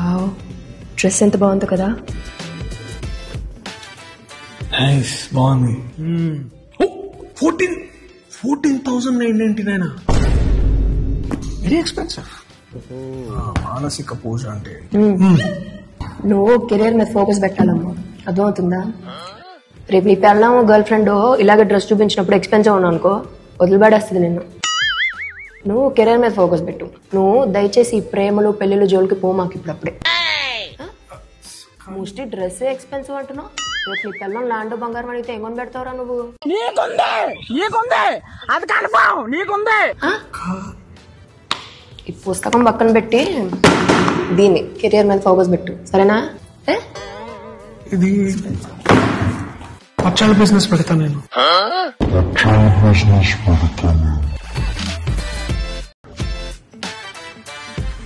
Wow, dress ఎంత బాగుందో కదా. నైస్, బాగుంది. 14,999 వెరీ ఎక్స్పెన్సివ్. మానసిక పూజ అంటే నువ్వు కెరీర్ మీద ఫోకస్ పెట్టాలమ్మా, అర్థమవుతుందా? రేపు నీ పెళ్ళాం గర్ల్ ఫ్రెండ్ ఇలాగే డ్రెస్ చూపించినప్పుడు ఎక్స్పెన్సివ్ ఉన్నావు అనుకో, వదిలిపడేస్తుంది నిన్ను. నువ్వు కెరీర్ మీద ఫోకస్ పెట్టు. నువ్వు దయచేసి ఈ ప్రేమలు పెళ్లిళ్ళు జోలికి పో మాకు ఇప్పుడప్పుడే. మోస్ట్లీ డ్రెస్ ఎక్స్పెన్సివ్ అంటున్నావు. రేపు నీ పిల్లలు ల్యాండ్ బంగారం అడిగితే ఏమని పెడతావురా నువ్వు? ఈ పుస్తకం పక్కన పెట్టి దీన్ని కెరియర్ మీద ఫోకస్ పెట్టు, సరేనా? ఇది పచ్చాల బిజినెస్ పెడతా నేను.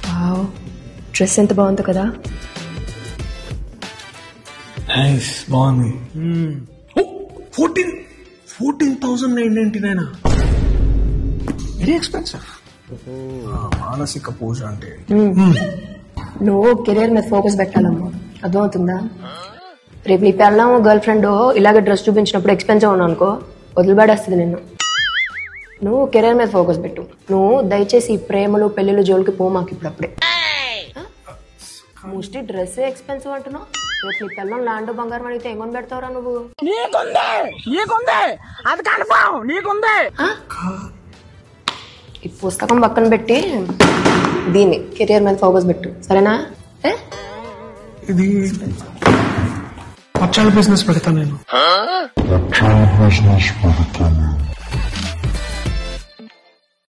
వావ్, డ్రెస్ ఎంత బాగుందో కదా. నైస్, బాగుంది. 14,999 వెరీ ఎక్స్పెన్సివ్. మానసిక పూజ అంటే నువ్వు కెరీర్ మీద ఫోకస్ పెట్టాలమ్మా, అర్థమవుతుందా? రేపు నీ పెళ్ళాం గర్ల్ ఫ్రెండ్ ఇలాగే డ్రెస్ చూపించినప్పుడు ఎక్స్పెన్సివ్ ఉన్నావు అనుకో, వదిలిపడేస్తుంది నిన్ను. నువ్వు కెరీర్ మీద ఫోకస్ పెట్టు. నువ్వు దయచేసి ఈ ప్రేమలు పెళ్లిళ్ళు జోలికి పో మాకు ఇప్పుడప్పుడే. మోస్ట్లీ డ్రెస్ ఎక్స్పెన్సివ్ అంటున్నావు. రేపు నీ పిల్లలు ల్యాండ్ బంగారం అడిగితే ఏమని పెడతావురా నువ్వు? ఈ పుస్తకం పక్కన పెట్టి దీన్ని కెరియర్ మీద ఫోకస్ పెట్టు, సరేనా? ఇది పచ్చాల బిజినెస్ పెడతా నేను.